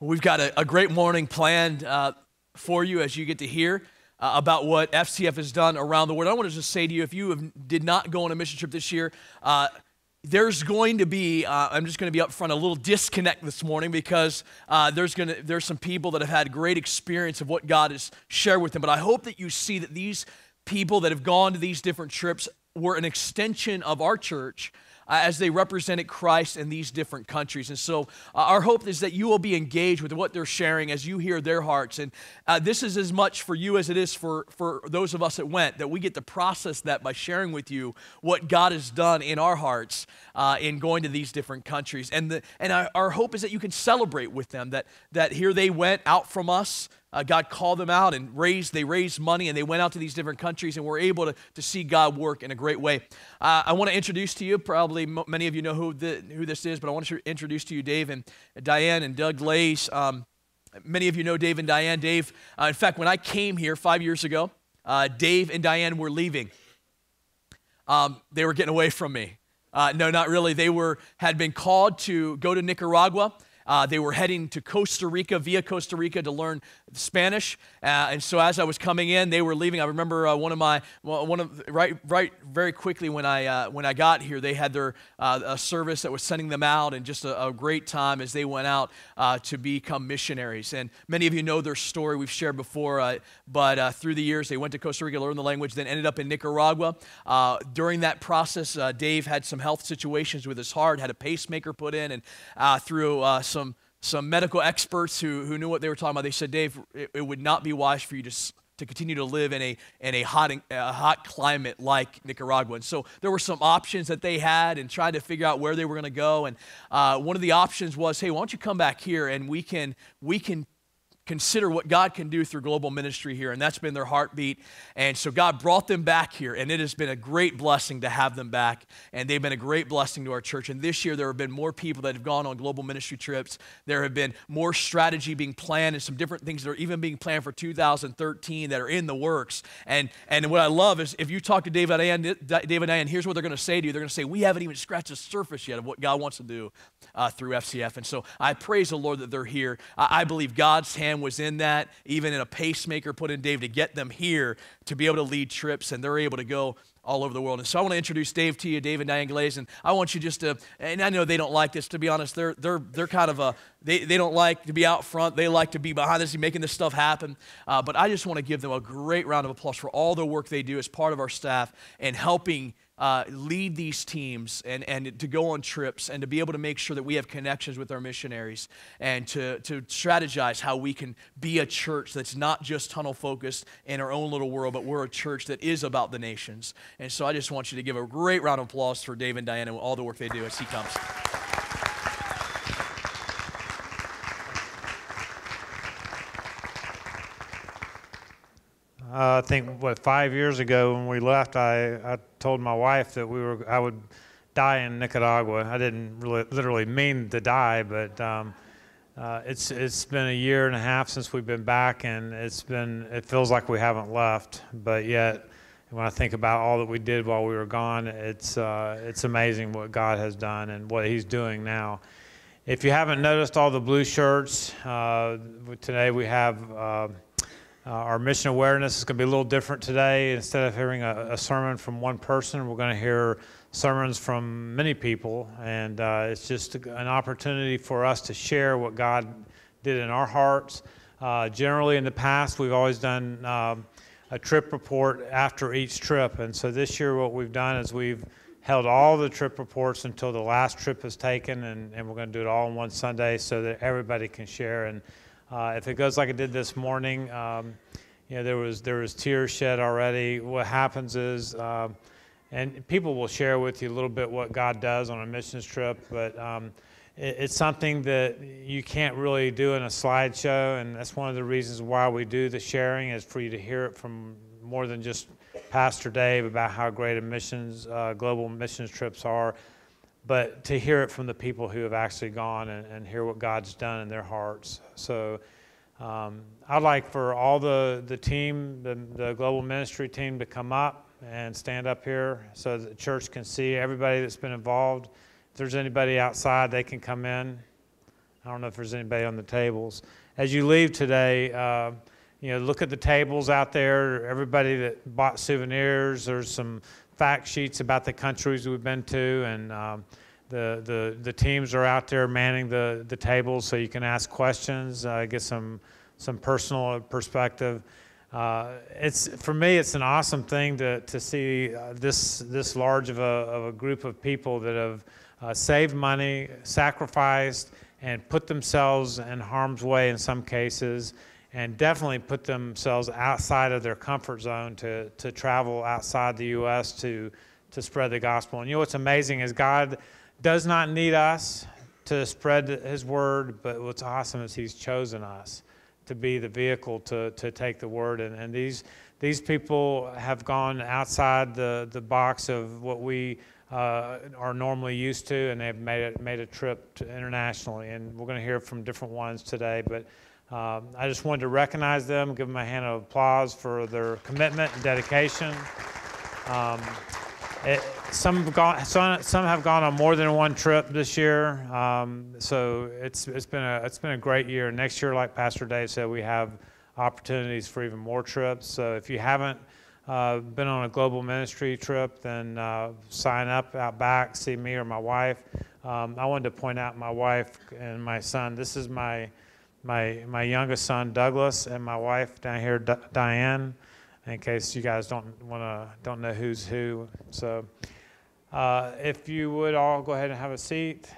We've got a great morning planned for you as you get to hear about what FCF has done around the world. I want to just say to you, if you did not go on a mission trip this year, there's going to be, I'm just going to be up front, a little disconnect this morning because there's some people that have had great experience of what God has shared with them. But I hope that you see that these people that have gone to these different trips were an extension of our church as they represented Christ in these different countries. And so our hope is that you will be engaged with what they're sharing as you hear their hearts. And this is as much for you as it is for those of us that went, that we get to process that by sharing with you what God has done in our hearts in going to these different countries. And our hope is that you can celebrate with them, that here they went out from us. God called them out and they raised money, and they went out to these different countries and were able to see God work in a great way. I want to introduce to you, probably many of you know who this is, but I want to introduce to you Dave and Diane and Doug Glaze. Many of you know Dave and Diane. Dave, in fact, when I came here 5 years ago, Dave and Diane were leaving. They were getting away from me. No, not really. They had been called to go to Nicaragua. They were heading to Costa Rica, via Costa Rica, to learn Spanish. And so as I was coming in, they were leaving. I remember very quickly when I got here, they had their a service that was sending them out, and just a great time as they went out to become missionaries. And many of you know their story. We've shared before, but through the years, they went to Costa Rica, learned the language, then ended up in Nicaragua. During that process, Dave had some health situations with his heart, had a pacemaker put in, and through some medical experts who knew what they were talking about, they said, Dave, it would not be wise for you to continue to live in a hot climate like Nicaragua. And so there were some options that they had and tried to figure out where they were going to go. And one of the options was, hey, why don't you come back here and we can consider what God can do through global ministry here. And that's been their heartbeat. And so God brought them back here, and it has been a great blessing to have them back. And they've been a great blessing to our church. And this year, there have been more people that have gone on global ministry trips. There have been more strategy being planned and some different things that are even being planned for 2013 that are in the works. And what I love is if you talk to Dave and Diane, here's what they're going to say to you. They're going to say, we haven't even scratched the surface yet of what God wants to do through FCF. And so I praise the Lord that they're here. I believe God's hand was in that, even in a pacemaker put in Dave to get them here to be able to lead trips, and they're able to go all over the world. And so I want to introduce Dave to you, Dave and Diane Glaze, and I want you just to, and I know they don't like this, to be honest, they're kind of they don't like to be out front, they like to be behind us, making this stuff happen, but I just want to give them a great round of applause for all the work they do as part of our staff and helping lead these teams and to go on trips and to be able to make sure that we have connections with our missionaries and to strategize how we can be a church that's not just tunnel focused in our own little world, but we're a church that is about the nations. And so I just want you to give a great round of applause for Dave and Diane and all the work they do as he comes. I think, 5 years ago when we left, I told my wife that I would die in Nicaragua. I didn't really literally mean to die, but it's been a year and a half since we've been back, and it feels like we haven't left. But yet, when I think about all that we did while we were gone, it's amazing what God has done and what He's doing now. If you haven't noticed all the blue shirts, today we have our mission awareness is going to be a little different today. Instead of hearing a sermon from one person, we're going to hear sermons from many people. And it's just an opportunity for us to share what God did in our hearts. Generally, in the past, we've always done a trip report after each trip. And so this year, what we've done is we've held all the trip reports until the last trip is taken. And we're going to do it all on one Sunday so that everybody can share. And if it goes like it did this morning, there was tears shed already. What happens is, and people will share with you a little bit what God does on a missions trip, but it's something that you can't really do in a slideshow, and that's one of the reasons why we do the sharing, is for you to hear it from more than just Pastor Dave about how great global missions trips are, but to hear it from the people who have actually gone and hear what God's done in their hearts. So I'd like for all the team, the global ministry team, to come up and stand up here so that the church can see everybody that's been involved. If there's anybody outside, they can come in. I don't know if there's anybody on the tables. As you leave today, look at the tables out there. Everybody that bought souvenirs, there's some fact sheets about the countries we've been to, and the teams are out there manning the tables so you can ask questions, get some personal perspective. For me, it's an awesome thing to see this large of a group of people that have saved money, sacrificed, and put themselves in harm's way in some cases, and definitely put themselves outside of their comfort zone to travel outside the U.S. to spread the gospel. And what's amazing is God does not need us to spread His word, but what's awesome is He's chosen us to be the vehicle to take the word. And these people have gone outside the box of what we are normally used to, and they've made a trip internationally. And we're going to hear from different ones today, but I just wanted to recognize them, give them a hand of applause for their commitment and dedication. Some have gone on more than one trip this year, so it's been a great year. Next year, like Pastor Dave said, we have opportunities for even more trips. So if you haven't been on a global ministry trip, then sign up out back, see me or my wife. I wanted to point out my wife and my son. This is my youngest son, Douglas, and my wife down here, Diane, in case you guys don't know who's who. So if you would all go ahead and have a seat.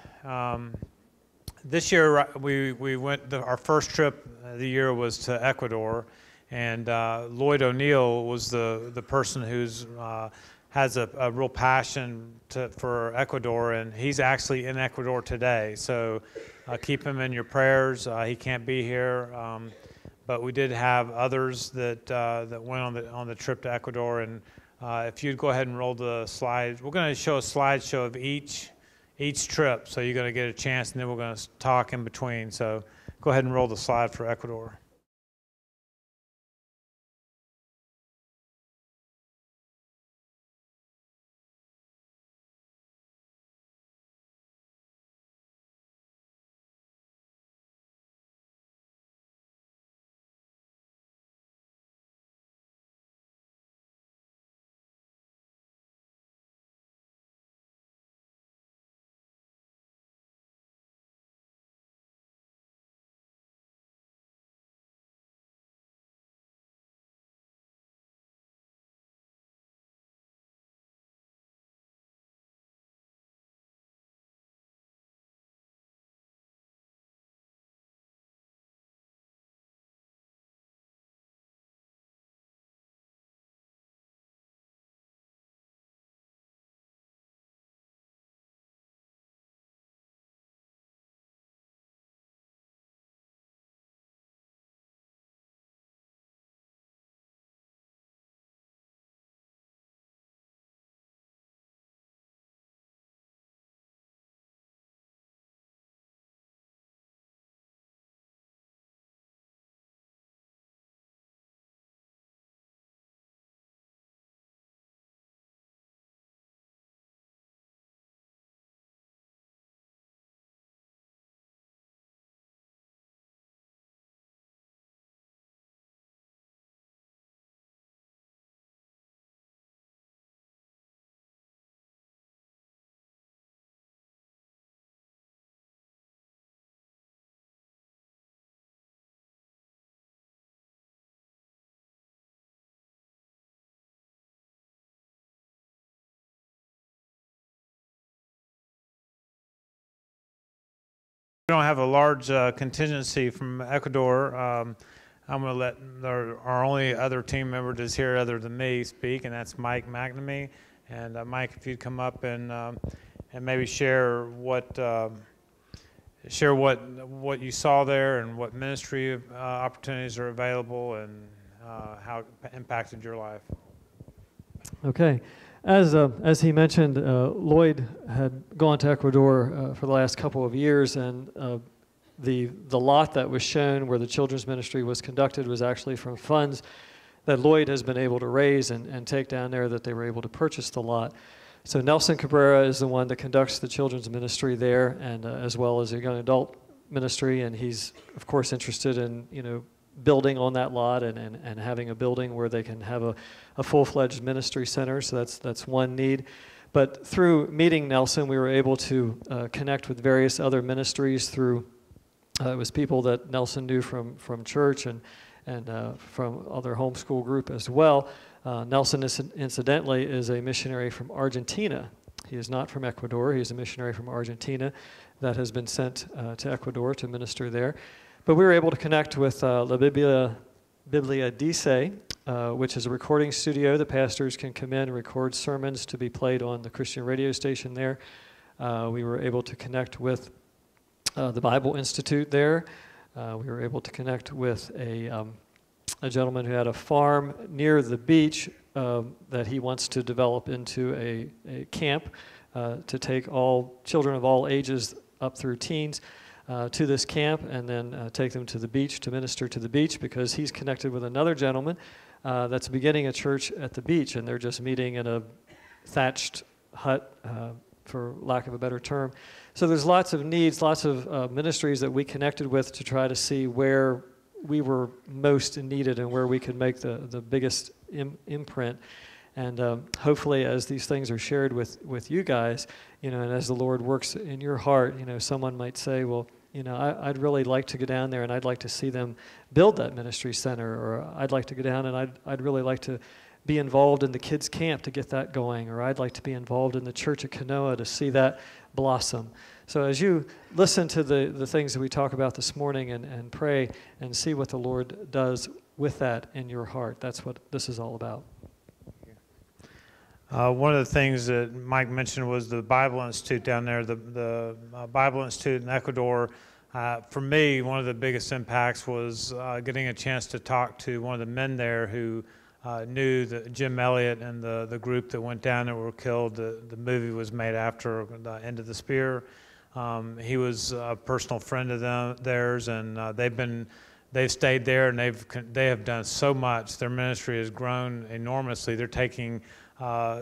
This year we went, our first trip of the year was to Ecuador, and Lloyd O'Neill was the person who's has a real passion for Ecuador, and he's actually in Ecuador today. So keep him in your prayers. He can't be here, but we did have others that went on the trip to Ecuador. And if you'd go ahead and roll the slide, we're going to show a slideshow of each trip, so you're going to get a chance, and then we're going to talk in between. So go ahead and roll the slide for Ecuador. We don't have a large contingency from Ecuador. I'm going to let our only other team member that's here other than me speak, and that's Mike McNamee. And Mike, if you'd come up and maybe share what you saw there and what ministry opportunities are available and how it impacted your life. Okay. As he mentioned, Lloyd had gone to Ecuador for the last couple of years, and the lot that was shown where the children's ministry was conducted was actually from funds that Lloyd has been able to raise and take down there, that they were able to purchase the lot. So Nelson Cabrera is the one that conducts the children's ministry there, and as well as a young adult ministry, and he's of course interested in building on that lot and having a building where they can have a full-fledged ministry center. So that's one need. But through meeting Nelson, we were able to connect with various other ministries through, it was people that Nelson knew from church and from other homeschool group as well. Nelson, incidentally, is a missionary from Argentina. He is not from Ecuador. He is a missionary from Argentina that has been sent to Ecuador to minister there. But we were able to connect with La Biblia Dice, which is a recording studio. The pastors can come in and record sermons to be played on the Christian radio station there. We were able to connect with the Bible Institute there. We were able to connect with a gentleman who had a farm near the beach that he wants to develop into a camp to take all children of all ages up through teens to this camp, and then take them to the beach to minister to the beach, because he's connected with another gentleman that's beginning a church at the beach, and they're just meeting in a thatched hut, for lack of a better term. So there's lots of needs, lots of ministries that we connected with to try to see where we were most needed and where we could make the biggest imprint. And hopefully, as these things are shared with you guys, and as the Lord works in your heart, someone might say, well, I'd really like to go down there and I'd like to see them build that ministry center, or I'd like to go down and I'd really like to be involved in the kids' camp to get that going, or I'd like to be involved in the church at Kanoa to see that blossom. So as you listen to the things that we talk about this morning and pray and see what the Lord does with that in your heart, that's what this is all about. One of the things that Mike mentioned was the Bible Institute down there, the Bible Institute in Ecuador. For me, one of the biggest impacts was getting a chance to talk to one of the men there who knew that Jim Elliott and the group that went down and were killed. The movie was made after the End of the Spear. He was a personal friend of theirs, and they've stayed there, and they have done so much. Their ministry has grown enormously. They're taking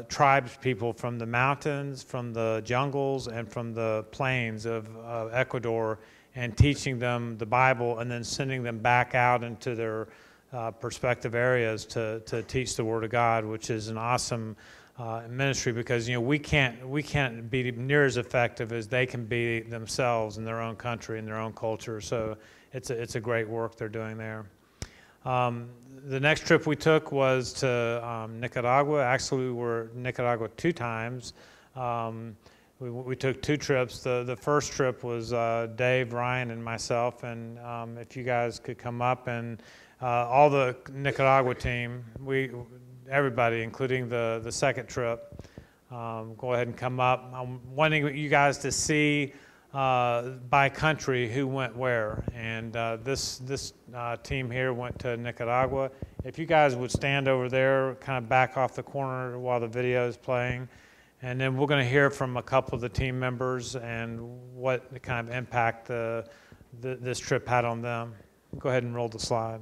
tribes people from the mountains, from the jungles, and from the plains of Ecuador, and teaching them the Bible, and then sending them back out into their prospective areas to teach the Word of God, which is an awesome ministry, because we can't be near as effective as they can be themselves in their own country, in their own culture. So it's a great work they're doing there. The next trip we took was to Nicaragua. Actually, we were in Nicaragua 2 times. We took 2 trips. The first trip was Dave, Ryan, and myself. And if you guys could come up, and all the Nicaragua team, everybody, including the second trip, go ahead and come up. I'm wanting you guys to see by country who went where, and this team here went to Nicaragua. If you guys would stand over there, kind of back off the corner while the video is playing, and then we're going to hear from a couple of the team members and what kind of impact this trip had on them. Go ahead and roll the slide.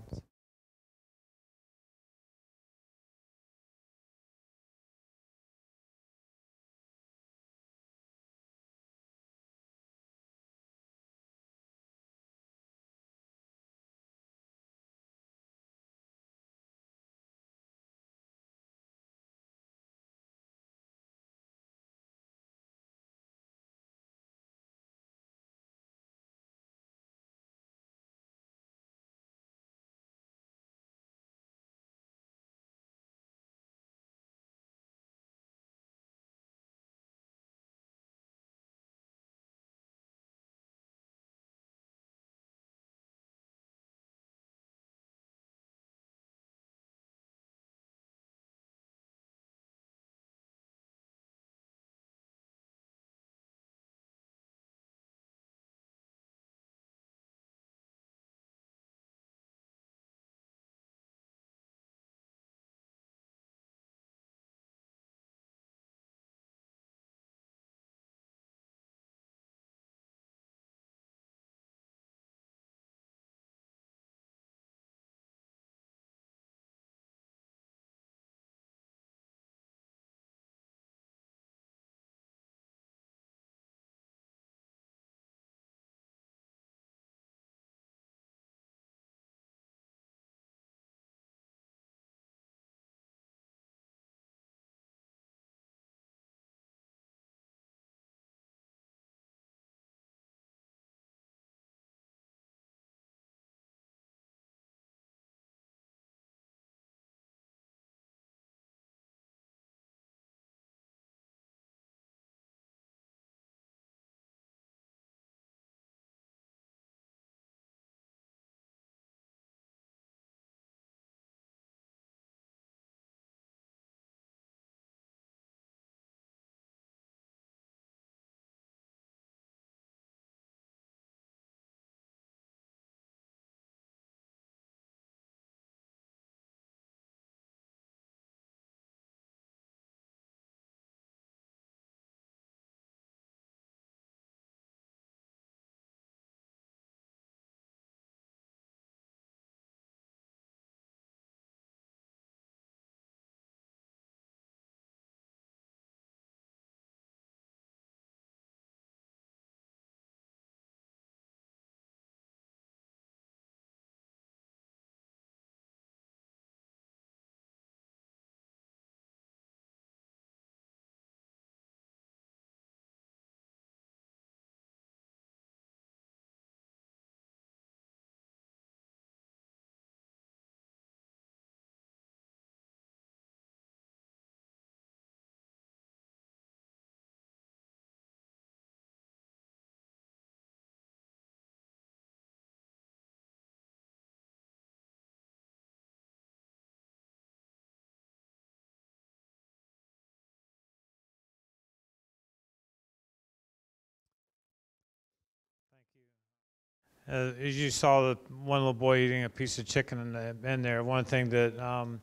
as you saw the one little boy eating a piece of chicken in there, one thing that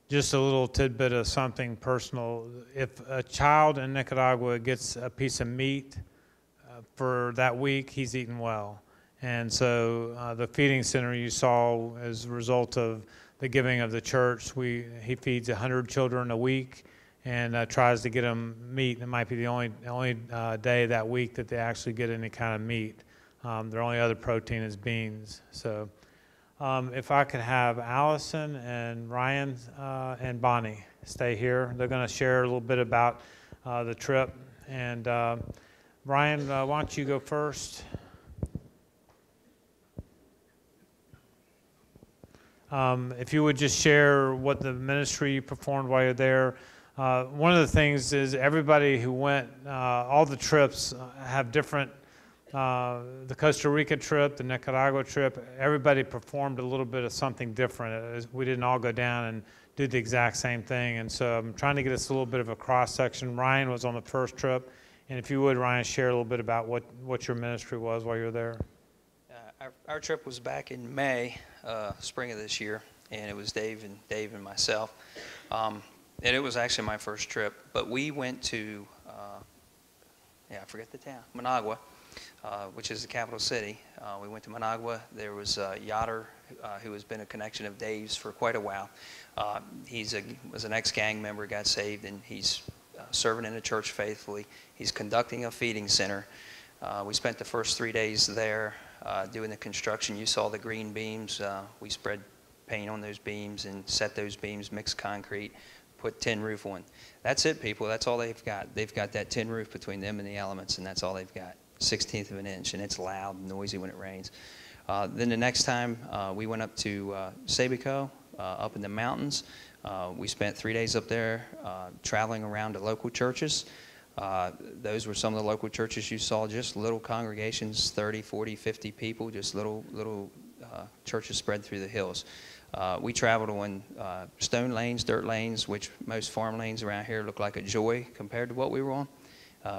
just a little tidbit of something personal. If a child in Nicaragua gets a piece of meat for that week, he's eaten well. And so the feeding center you saw as a result of the giving of the church, he feeds 100 children a week and tries to get them meat. It might be the only day that week that they actually get any kind of meat. Their only other protein is beans. So if I could have Allison and Ryan and Bonnie stay here. They're going to share a little bit about the trip. And Ryan, why don't you go first? If you would just share what the ministry you performed while you're there. One of the things is everybody who went, all the trips have different, the Costa Rica trip, the Nicaragua trip, everybody performed a little bit of something different. We didn't all go down and do the exact same thing. And so I'm trying to get us a little bit of a cross section. Ryan was on the first trip. And if you would, Ryan, share a little bit about what your ministry was while you were there. Our trip was back in May, spring of this year, and it was Dave and myself. And it was actually my first trip. But we went to, I forget the town, Managua, which is the capital city. We went to Managua. There was Yatter, who has been a connection of Dave's for quite a while. Was an ex-gang member, got saved, and he's serving in the church faithfully. He's conducting a feeding center. We spent the first 3 days there doing the construction. You saw the green beams. We spread paint on those beams and set those beams, mixed concrete, put tin roof on. That's it, people. That's all they've got. They've got that tin roof between them and the elements, and that's all they've got. 1/16 of an inch, and it's loud and noisy when it rains. Then the next time we went up to Sabico, up in the mountains. We spent 3 days up there traveling around to local churches. Those were some of the local churches you saw, just little congregations, 30, 40, 50 people, just little churches spread through the hills. We traveled on stone lanes, dirt lanes, which most farm lanes around here look like a joy compared to what we were on.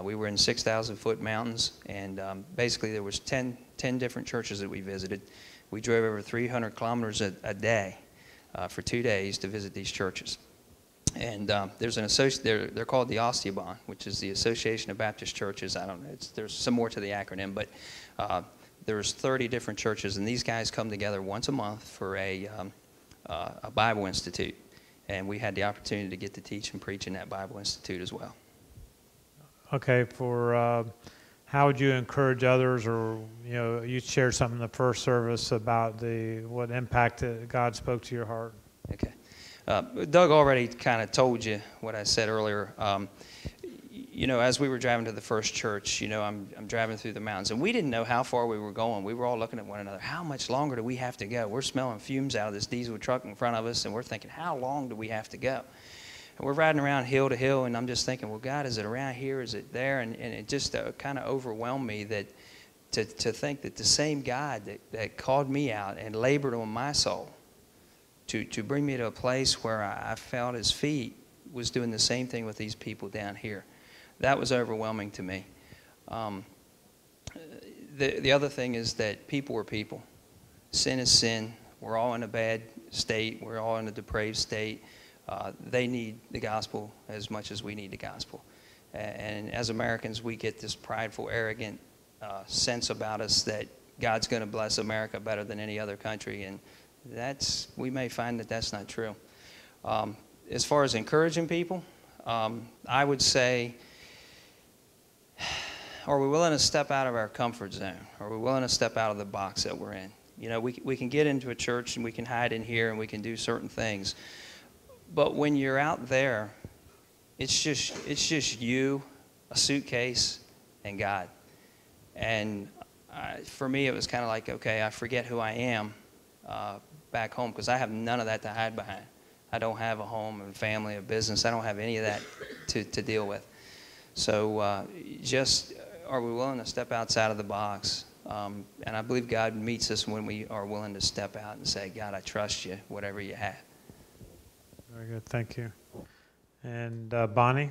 We were in 6,000-foot mountains, and basically there was 10 different churches that we visited. We drove over 300 kilometers a day for 2 days to visit these churches. And there's an they're called the Osteobahn, which is the Association of Baptist Churches. I don't know, there's some more to the acronym, but there's 30 different churches, and these guys come together once a month for a Bible Institute. And we had the opportunity to get to teach and preach in that Bible Institute as well. Okay, how would you encourage others, or you shared something in the first service about what impact that God spoke to your heart? Okay, Doug already kind of told you what I said earlier. As we were driving to the first church, I'm driving through the mountains, and we didn't know how far we were going. We were all looking at one another. How much longer do we have to go? We're smelling fumes out of this diesel truck in front of us, and we're thinking, how long do we have to go? And we're riding around hill to hill, and I'm just thinking, well, God, is it around here? Is it there? And it just kind of overwhelmed me that to think that the same God that called me out and labored on my soul to bring me to a place where I felt his feet was doing the same thing with these people down here. That was overwhelming to me. The other thing is that people are people. Sin is sin. We're all in a bad state. We're all in a depraved state. They need the gospel as much as we need the gospel. And as Americans, we get this prideful, arrogant sense about us that God's going to bless America better than any other country. And we may find that that's not true. As far as encouraging people, I would say, are we willing to step out of our comfort zone? Are we willing to step out of the box that we're in? We can get into a church and we can hide in here and we can do certain things. But when you're out there, it's just you, a suitcase, and God. And for me, it was kind of like, okay, I forget who I am back home, because I have none of that to hide behind. I don't have a home and family, a business. I don't have any of that to deal with. So just are we willing to step outside of the box? And I believe God meets us when we are willing to step out and say, God, I trust you, whatever you have. Very good, thank you. And Bonnie?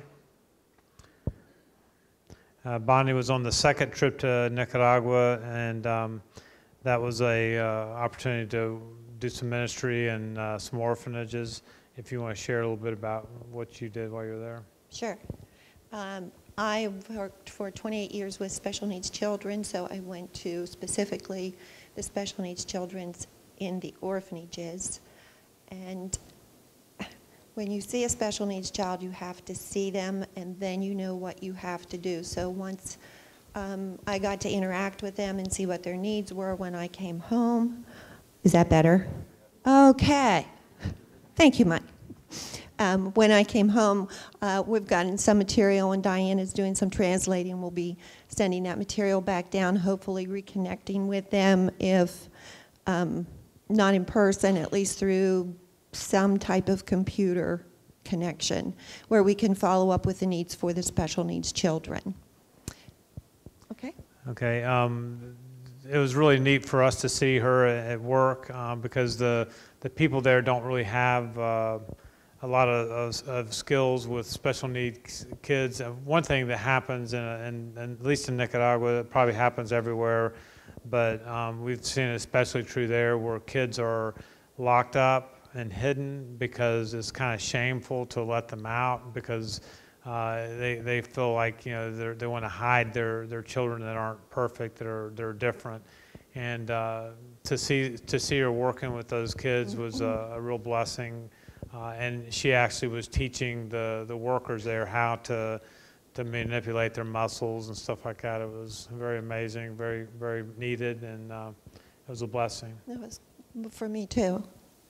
Bonnie was on the second trip to Nicaragua, and that was a opportunity to do some ministry and some orphanages. If you want to share a little bit about what you did while you were there. Sure. I worked for 28 years with special needs children, so I went to specifically the special needs children in the orphanages. And when you see a special needs child, you have to see them, and then you know what you have to do. So once I got to interact with them and see what their needs were when I came home. Is that better? Okay. Thank you, Mike. When I came home, we've gotten some material, and Diane is doing some translating. We'll be sending that material back down, hopefully reconnecting with them, if not in person, at least through some type of computer connection, where we can follow up with the needs for the special needs children. Okay? Okay. It was really neat for us to see her at work because the people there don't really have a lot of skills with special needs kids. One thing that happens, and at least in Nicaragua, it probably happens everywhere, but we've seen it especially true there, where kids are locked up and hidden because it's kind of shameful to let them out, because they feel like, you know, they want to hide their children that aren't perfect, they're different. And to see her working with those kids was a real blessing. And she actually was teaching the workers there how to manipulate their muscles and stuff like that. It was very amazing, very, very needed, and it was a blessing. That was for me too.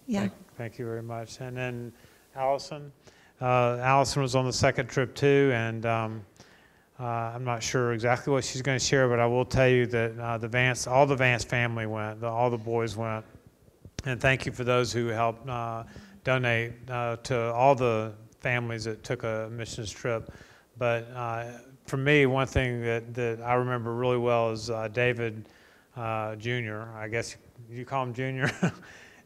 Yeah. Thank you very much. And then Allison. Allison was on the second trip too, and I'm not sure exactly what she's going to share, but I will tell you that all the Vance family went, all the boys went. And thank you for those who helped donate to all the families that took a missions trip. But for me, one thing that I remember really well is David Jr. I guess you call him Junior.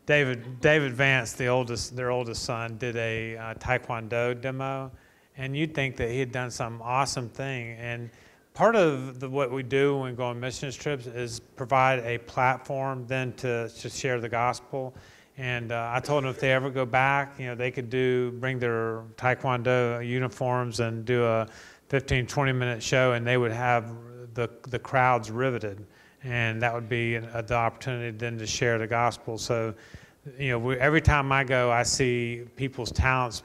David Vance, their oldest son, did a Taekwondo demo, and you'd think that he had done some awesome thing. And part of what we do when we go on missions trips is provide a platform then to share the gospel. And I told them if they ever go back, you know, they could bring their Taekwondo uniforms and do a 15, 20-minute show, and they would have the crowds riveted. And that would be the opportunity then to share the gospel. So, you know, every time I go, I see people's talents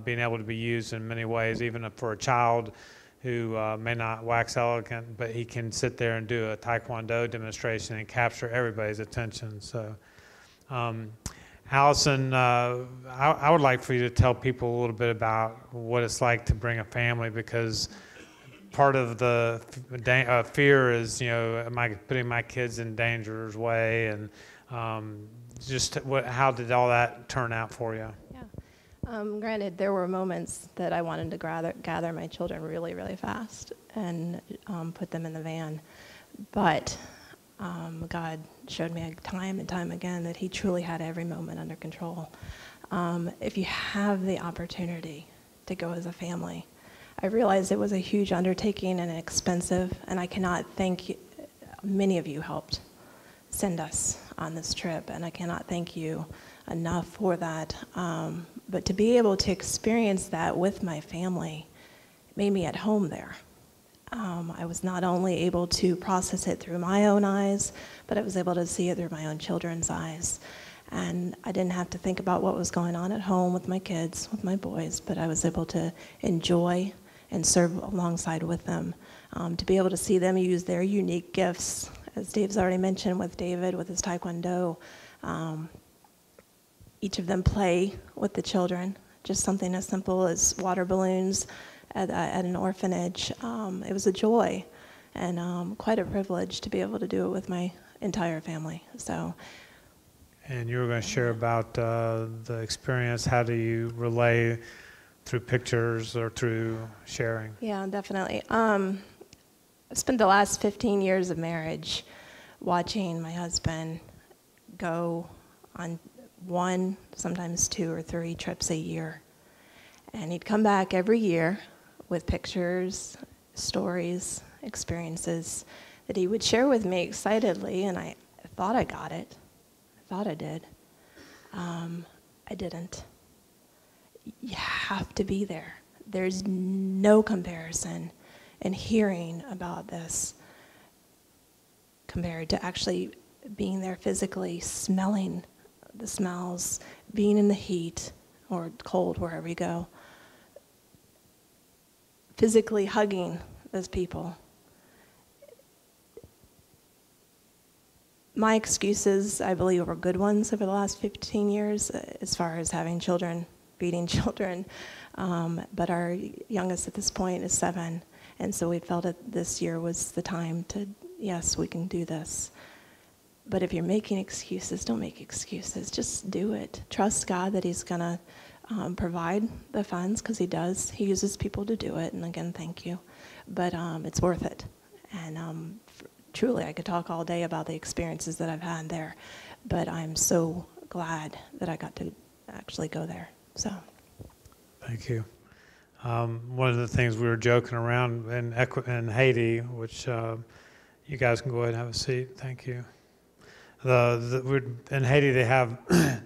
being able to be used in many ways, even for a child who may not wax eloquent, but he can sit there and do a Taekwondo demonstration and capture everybody's attention. So, Allison, I would like for you to tell people a little bit about what it's like to bring a family, because part of the fear is, you know, am I putting my kids in danger's way, and how did all that turn out for you? Yeah. Granted, there were moments that I wanted to gather my children really, really fast and put them in the van, but God showed me time and time again that He truly had every moment under control. If you have the opportunity to go as a family, I realized it was a huge undertaking and expensive, and I cannot thank you. Many of you helped send us on this trip, and I cannot thank you enough for that. But to be able to experience that with my family made me at home there. I was not only able to process it through my own eyes, but I was able to see it through my own children's eyes. And I didn't have to think about what was going on at home with my kids, with my boys, but I was able to enjoy and serve alongside with them. To be able to see them use their unique gifts, as Dave's already mentioned with David, with his Taekwondo. Each of them play with the children, just something as simple as water balloons at an orphanage. It was a joy and quite a privilege to be able to do it with my entire family. So. And you were going to share about the experience. How do you relay through pictures or through sharing? Yeah, definitely. I spent the last 15 years of marriage watching my husband go on 1, sometimes 2 or 3 trips a year. And he'd come back every year with pictures, stories, experiences that he would share with me excitedly, and I thought I got it. I thought I did. I didn't. You have to be there. There's no comparison in hearing about this compared to actually being there physically, smelling the smells, being in the heat or cold, wherever you go, physically hugging those people. My excuses, I believe, were good ones over the last 15 years as far as having children, feeding children. But our youngest at this point is 7. And so we felt that this year was the time to, yes, we can do this. But if you're making excuses, don't make excuses. Just do it. Trust God that he's going to provide the funds, because he does. He uses people to do it. And again, thank you. But it's worth it. And truly, I could talk all day about the experiences that I've had there. But I'm so glad that I got to actually go there. So. Thank you. One of the things we were joking around in Haiti, which you guys can go ahead and have a seat. Thank you. In Haiti, they have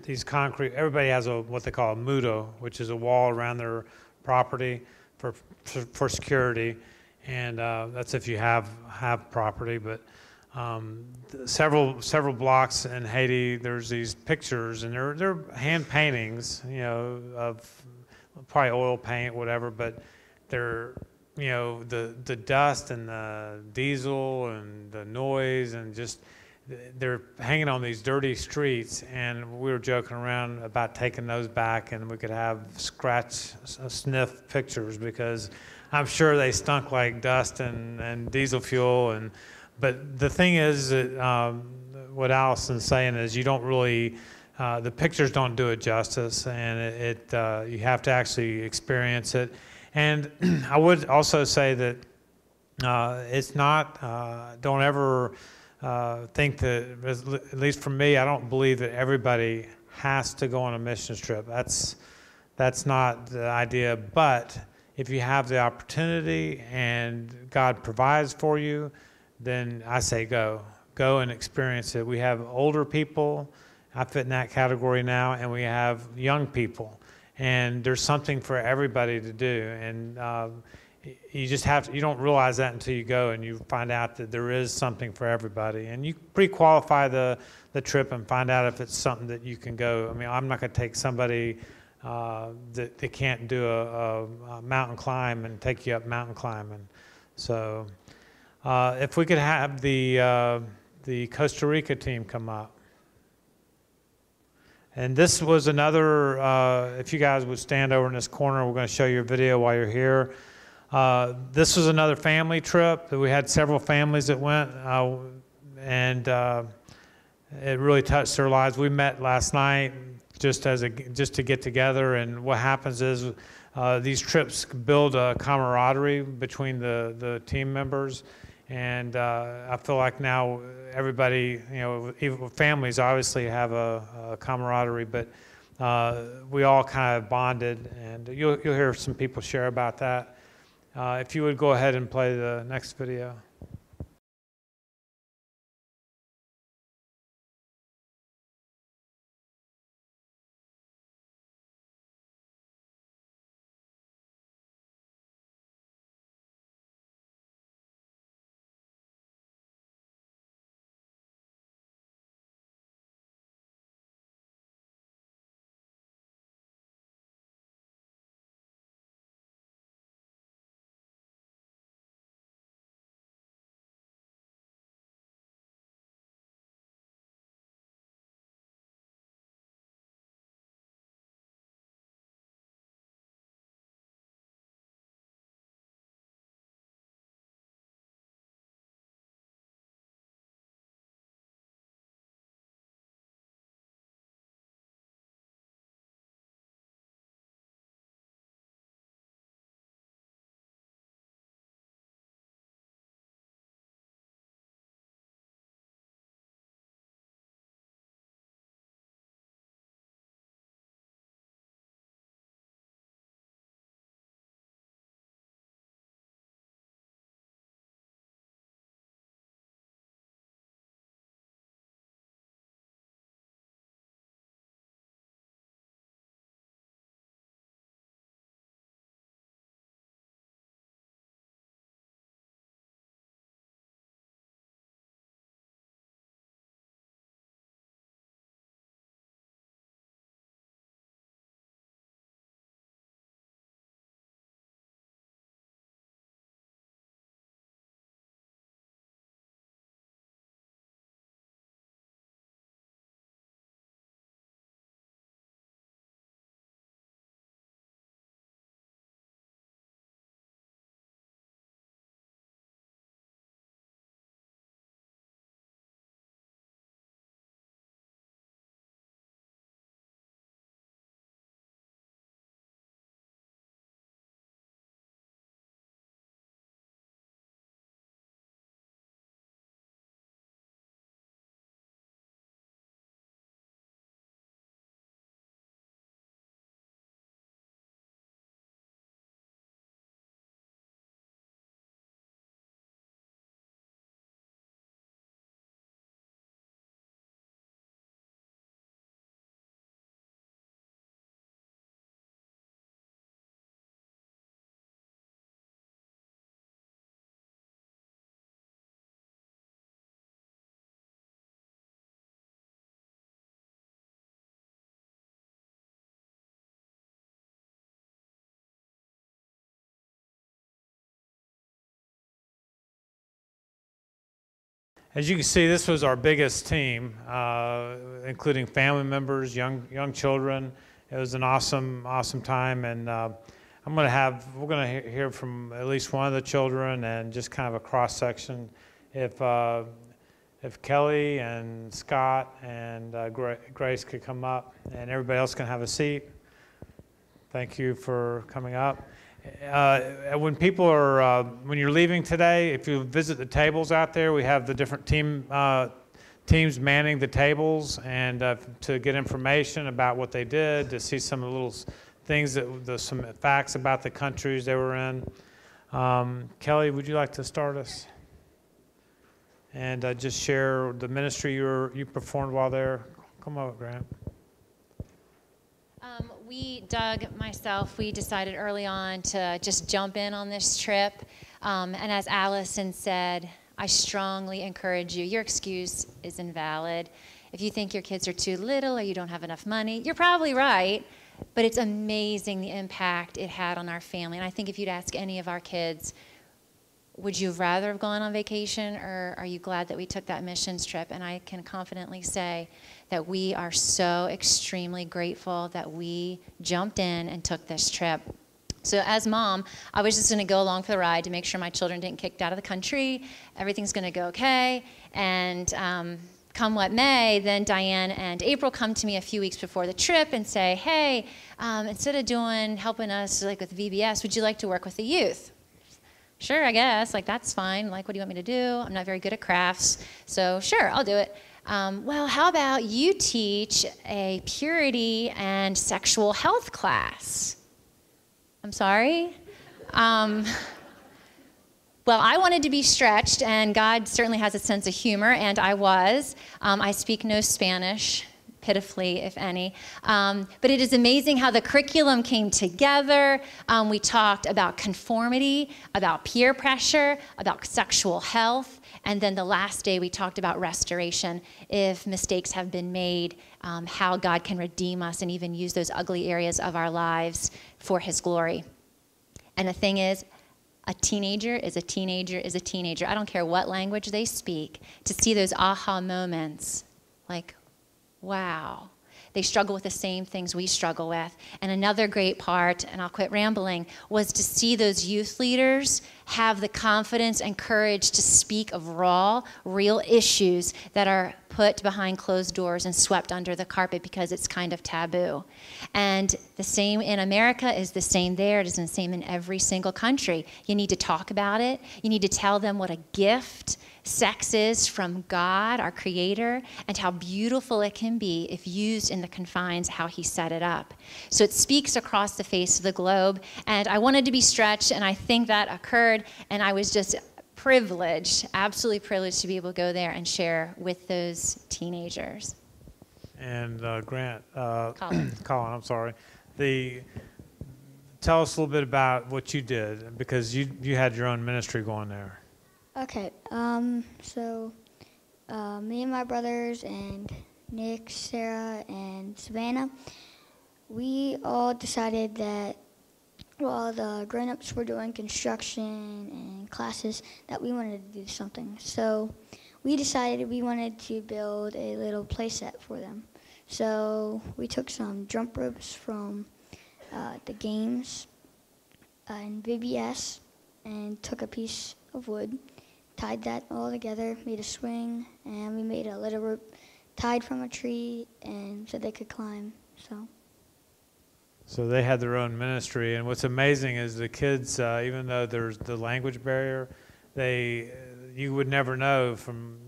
these concrete. Everybody has what they call a mudo, which is a wall around their property for security, and that's if you have property. But several blocks in Haiti, there's these pictures, and they're hand paintings, of probably oil paint, whatever. But they're the dust and the diesel and the noise and just. They're hanging on these dirty streets, and we were joking around about taking those back, and we could have sniff pictures, because I'm sure they stunk like dust and diesel fuel. But the thing is that what Allison's saying is you don't really, the pictures don't do it justice, and you have to actually experience it. And I would also say that it's not, don't ever think that, at least for me, I don't believe that everybody has to go on a missions trip. That's not the idea. But if you have the opportunity and God provides for you, then I say go and experience it. We have older people, I fit in that category now, and we have young people, and there's something for everybody to do. And you just you don't realize that until you go and you find out that there is something for everybody. And you pre-qualify the trip and find out if it's something that you can go. I mean, I'm not going to take somebody that can't do a mountain climb and take you up mountain climbing. So if we could have the Costa Rica team come up. And this was another, if you guys would stand over in this corner, we're going to show you a video while you're here. This was another family trip. We had several families that went, and it really touched their lives. We met last night just to get together, and what happens is these trips build a camaraderie between the team members, and I feel like now everybody, even families obviously have a camaraderie, but we all kind of bonded, and you'll hear some people share about that. If you would go ahead and play the next video. As you can see, this was our biggest team, including family members, young children. It was an awesome time, and we're going to hear from at least one of the children and just kind of a cross section. If Kelly and Scott and Grace could come up, and everybody else can have a seat. Thank you for coming up. When people are, when you're leaving today, if you visit the tables out there, we have the different teams manning the tables, and to get information about what they did, to see some of the little things, some facts about the countries they were in. Kelly, would you like to start us? And just share the ministry you performed while there. Come on, Grant. Doug, myself, we decided early on to just jump in on this trip. And as Allison said, I strongly encourage you. Your excuse is invalid. If you think your kids are too little or you don't have enough money, you're probably right. But it's amazing the impact it had on our family. And I think if you'd ask any of our kids, would you rather have gone on vacation, or are you glad that we took that missions trip? And I can confidently say that we are so extremely grateful that we jumped in and took this trip. So as mom, I was just going to go along for the ride to make sure my children didn't get kicked out of the country. Everything's going to go okay. And come what may, then Diane and April come to me a few weeks before the trip and say, hey, instead of helping us like with VBS, would you like to work with the youth? Sure, I guess, like that's fine. Like, what do you want me to do? I'm not very good at crafts, so sure, I'll do it. Well, how about you teach a purity and sexual health class? I'm sorry? Well, I wanted to be stretched, and God certainly has a sense of humor, and I was. I speak no Spanish, pitifully, if any. But it is amazing how the curriculum came together. We talked about conformity, about peer pressure, about sexual health, and then the last day we talked about restoration. If mistakes have been made, how God can redeem us and even use those ugly areas of our lives for His glory. And the thing is, a teenager is a teenager is a teenager. I don't care what language they speak. To see those aha moments, like, wow. They struggle with the same things we struggle with. And another great part, and I'll quit rambling, was to see those youth leaders have the confidence and courage to speak of raw, real issues that are put behind closed doors and swept under the carpet because it's kind of taboo. And the same in America is the same there. It is the same in every single country. You need to talk about it. You need to tell them what a gift sex is from God, our Creator, and how beautiful it can be if used in the confines how He set it up. So it speaks across the face of the globe, and I wanted to be stretched, and I think that occurred, and I was just privileged, absolutely privileged to be able to go there and share with those teenagers. And Grant, Colin, I'm sorry. Tell us a little bit about what you did, because you had your own ministry going there. Okay, so me and my brothers and Nick, Sarah, and Savannah, we all decided that while the grown-ups were doing construction and classes, that we wanted to do something. So we decided we wanted to build a little play set for them. So we took some jump ropes from the games and VBS and took a piece of wood, tied that all together, made a swing, and we made a little rope tied from a tree and so they could climb. So they had their own ministry, and what's amazing is the kids, even though there's the language barrier, you would never know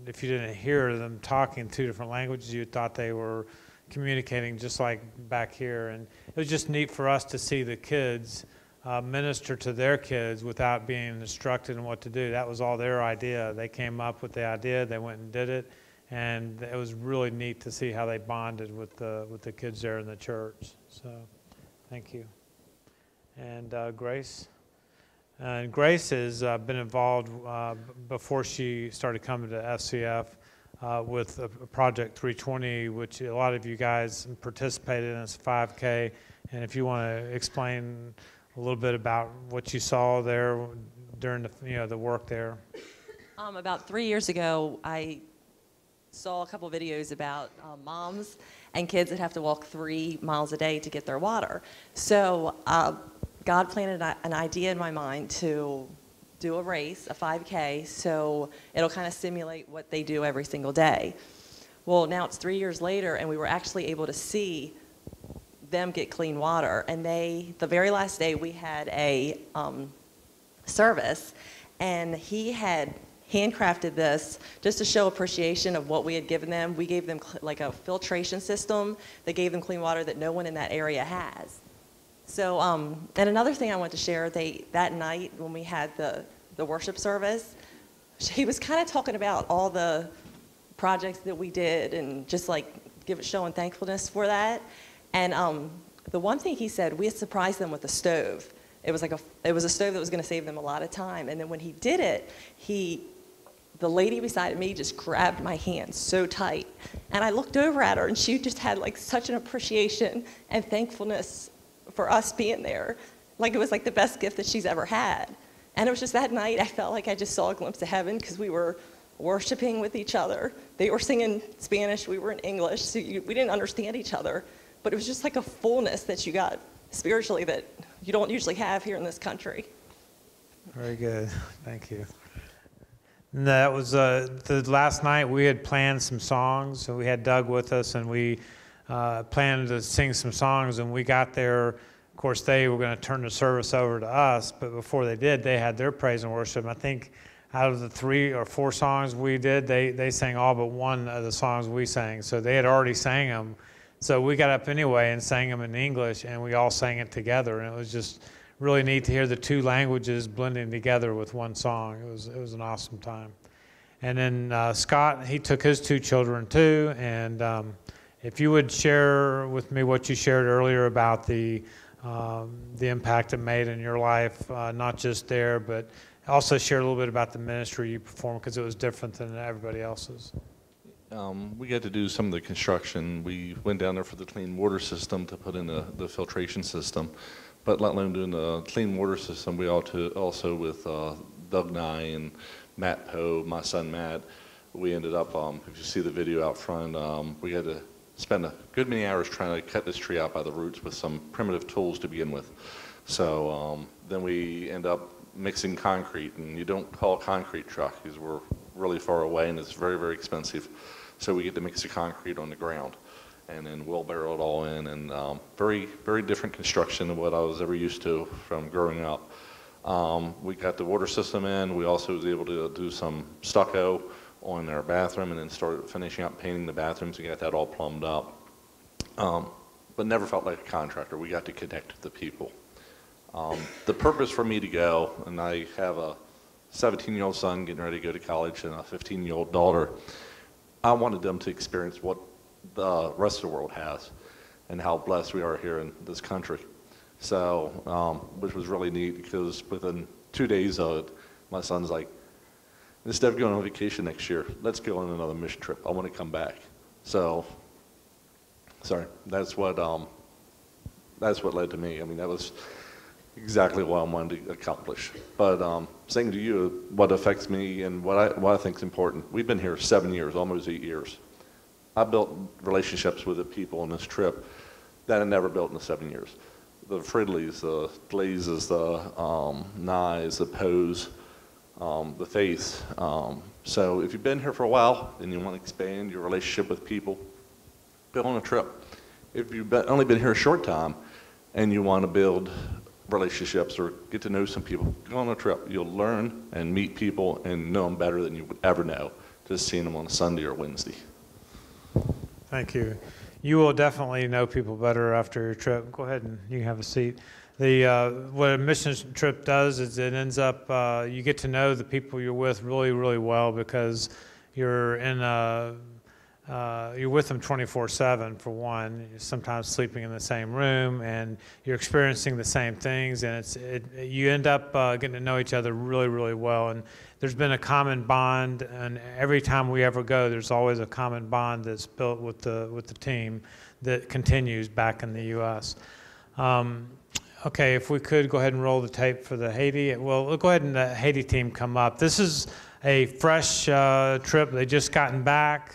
if you didn't hear them talking two different languages, you thought they were communicating just like back here. And it was just neat for us to see the kids minister to their kids without being instructed in what to do. That was all their idea. They came up with the idea, they went and did it, and it was really neat to see how they bonded with the kids there in the church. So thank you. And Grace? And Grace has been involved before she started coming to FCF with a Project 320, which a lot of you guys participated in. It's a 5K. And if you want to explain a little bit about what you saw there during the work there. About 3 years ago, I saw a couple videos about moms and kids that have to walk 3 miles a day to get their water. So God planted an idea in my mind to do a race, a 5K, so it'll kind of simulate what they do every single day. Well, now it's 3 years later, and we were actually able to see them get clean water. And the very last day, we had a service, and he had handcrafted this just to show appreciation of what we had given them. We gave them like a filtration system that gave them clean water that no one in that area has. So, and another thing I want to share, that night when we had the worship service, he was kind of talking about all the projects that we did and just like showing thankfulness for that. And the one thing he said, we had surprised them with a stove. It was a stove that was going to save them a lot of time. And then when he did it, the lady beside me just grabbed my hand so tight. And I looked over at her, and she just had like such an appreciation and thankfulness for us being there. Like it was like the best gift that she's ever had. And it was just that night I felt like I just saw a glimpse of heaven because we were worshiping with each other. They were singing Spanish, we were in English, so we didn't understand each other. But it was just like a fullness that you got spiritually that you don't usually have here in this country. Very good. Thank you. And that was the last night we had planned some songs. So we had Doug with us, and we planned to sing some songs. And we got there. Of course, they were going to turn the service over to us. But before they did, they had their praise and worship. I think out of the 3 or 4 songs we did, they sang all but one of the songs we sang. So they had already sang them. So we got up anyway and sang them in English, and we all sang it together. And it was just really neat to hear the 2 languages blending together with one song. It was an awesome time. And then Scott, he took his 2 children too. And if you would share with me what you shared earlier about the impact it made in your life, not just there, but also share a little bit about the ministry you performed, because it was different than everybody else's. We got to do some of the construction. We went down there for the clean water system to put in the filtration system. But let alone doing the clean water system, we also with Doug Nye and Matt Poe, my son Matt, we ended up, if you see the video out front, we had to spend a good many hours trying to cut this tree out by the roots with some primitive tools to begin with. So then we end up mixing concrete, and you don't call a concrete truck because we're really far away and it's very, very expensive. So we get to mix the concrete on the ground and then wheelbarrow it all in, and very, very different construction than what I was ever used to from growing up. We got the water system in. We also was able to do some stucco on our bathroom and then started finishing up painting the bathrooms and got that all plumbed up. But never felt like a contractor. We got to connect with the people. The purpose for me to go, and I have a 17-year-old son getting ready to go to college and a 15-year-old daughter, I wanted them to experience what the rest of the world has and how blessed we are here in this country. So, which was really neat, because within 2 days of it, my son's like, instead of going on vacation next year, let's go on another mission trip. I want to come back. So, sorry, that's what led to me. I mean, that was exactly what I wanted to accomplish. But saying to you what affects me and what I think is important, we've been here 7 years, almost 8 years. I built relationships with the people on this trip that I never built in the 7 years. The Fridleys, the Glazes, the Nyes, the Poes, the Faiths. So if you've been here for a while and you want to expand your relationship with people, go on a trip. If you've only been here a short time and you want to build relationships or get to know some people, go on a trip. You'll learn and meet people and know them better than you would ever know just seeing them on a Sunday or Wednesday. Thank you. You will definitely know people better after your trip. Go ahead and you can have a seat. What a mission trip does is it ends up, you get to know the people you're with really, really well, because you're you're with them 24/7 for one. You're sometimes sleeping in the same room, and you're experiencing the same things, and you end up getting to know each other really, really well. And there's been a common bond, and every time we ever go, there's always a common bond that's built with the team that continues back in the U.S. Okay, if we could go ahead and roll the tape for the Haiti. Well, we'll go ahead and the Haiti team come up. This is a fresh trip. They just gotten back.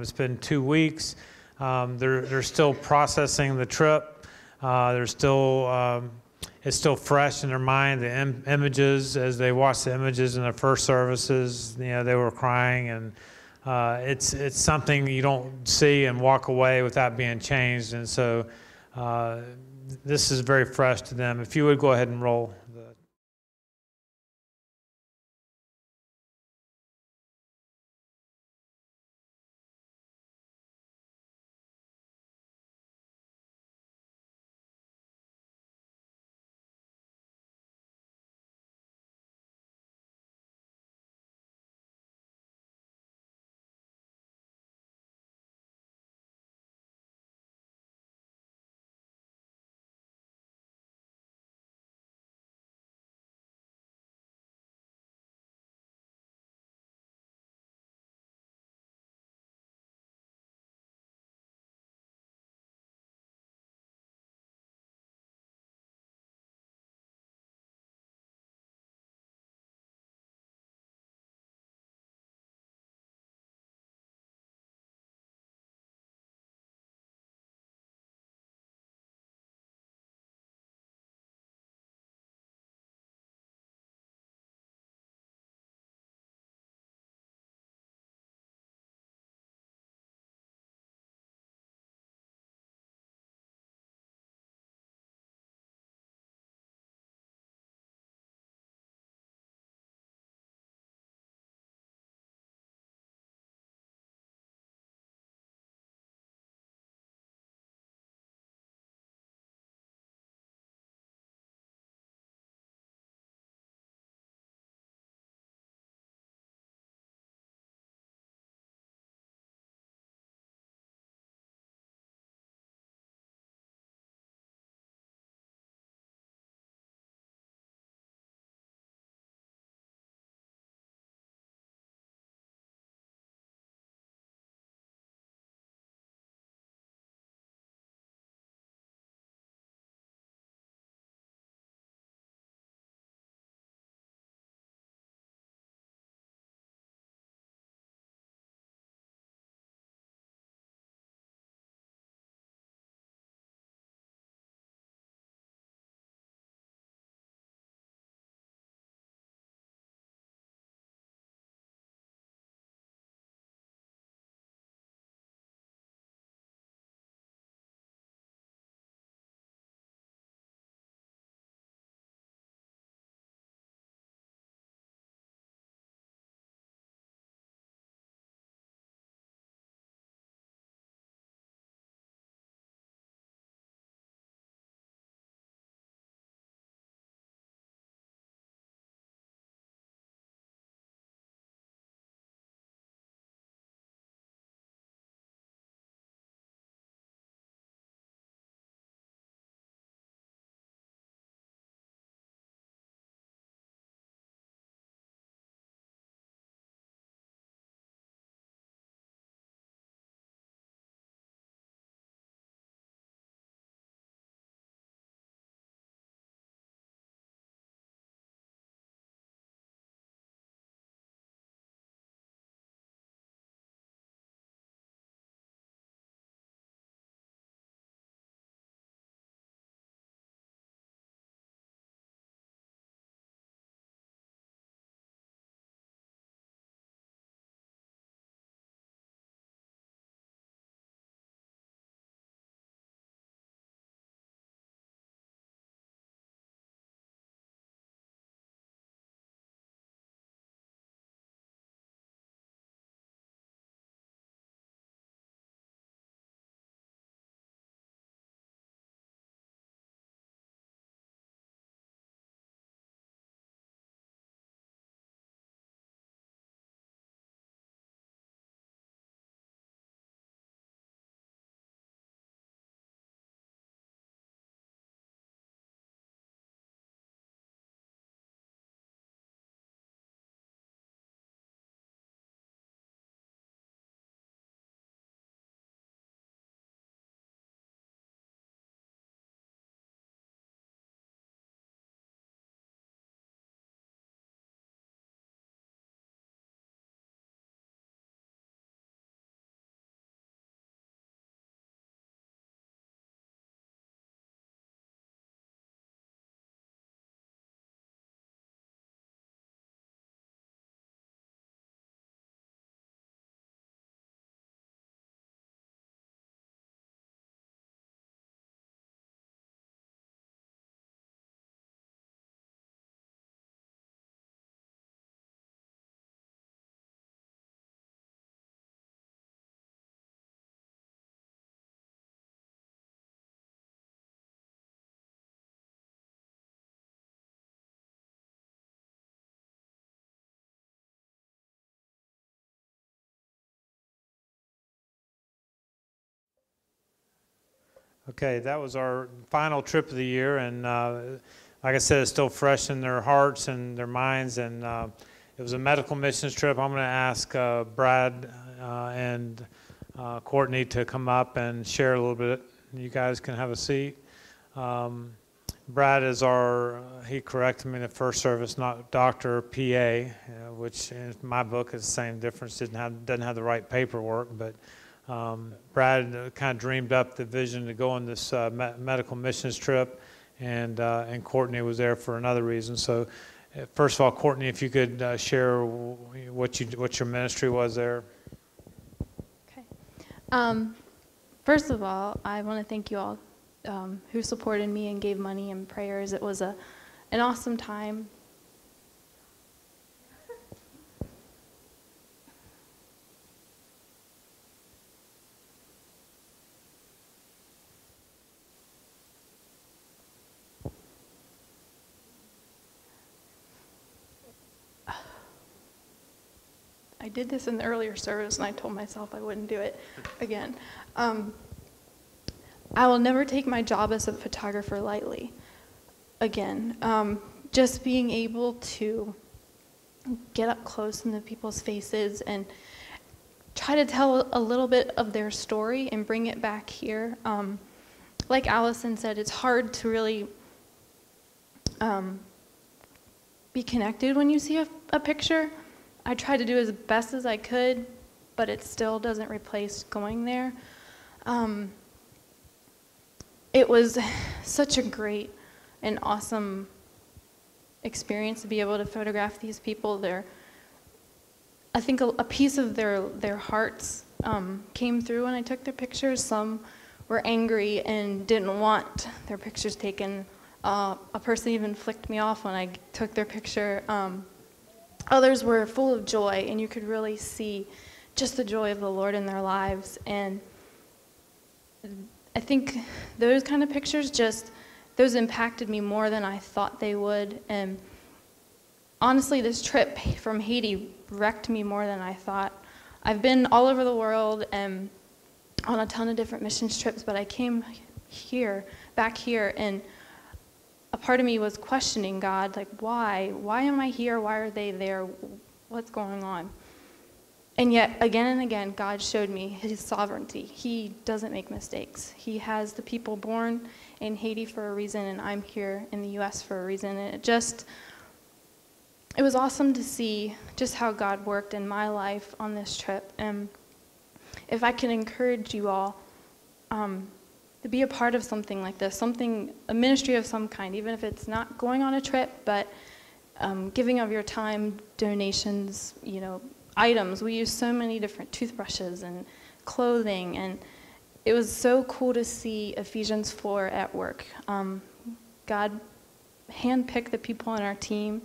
It's been 2 weeks. They're still processing the trip. They're still it's still fresh in their mind. The images, as they watched the images in their first services, you know, they were crying, and it's something you don't see and walk away without being changed. And so this is very fresh to them. If you would go ahead and roll. Okay, that was our final trip of the year, and like I said, it's still fresh in their hearts and their minds, and it was a medical missions trip. I'm going to ask Brad and Courtney to come up and share a little bit. You guys can have a seat. Brad is he corrected me in the first service, not Dr. PA, which in my book is the same difference, doesn't have the right paperwork, but Brad kind of dreamed up the vision to go on this medical missions trip, and Courtney was there for another reason. So first of all, Courtney, if you could share what your ministry was there. Okay. First of all, I want to thank you all who supported me and gave money and prayers. It was an awesome time. I did this in the earlier service, and I told myself I wouldn't do it again. I will never take my job as a photographer lightly again. Just being able to get up close into people's faces and try to tell a little bit of their story and bring it back here. Like Allison said, it's hard to really be connected when you see a picture. I tried to do as best as I could, but it still doesn't replace going there. It was such a great and awesome experience to be able to photograph these people. I think a piece of their hearts came through when I took their pictures. Some were angry and didn't want their pictures taken. A person even flicked me off when I took their picture. Others were full of joy, and you could really see just the joy of the Lord in their lives. And I think those kind of pictures, those impacted me more than I thought they would. And honestly, this trip from Haiti wrecked me more than I thought. I've been all over the world and on a ton of different missions trips, but I came back here, and a part of me was questioning God, like, why? Why am I here? Why are they there? What's going on? And yet, again and again, God showed me his sovereignty. He doesn't make mistakes. He has the people born in Haiti for a reason, and I'm here in the U.S. for a reason. And it was awesome to see just how God worked in my life on this trip. And if I can encourage you all to be a part of something like this, a ministry of some kind, even if it's not going on a trip, but giving of your time, donations, items. We use so many different toothbrushes and clothing, and it was so cool to see Ephesians 4 at work. God handpicked the people on our team.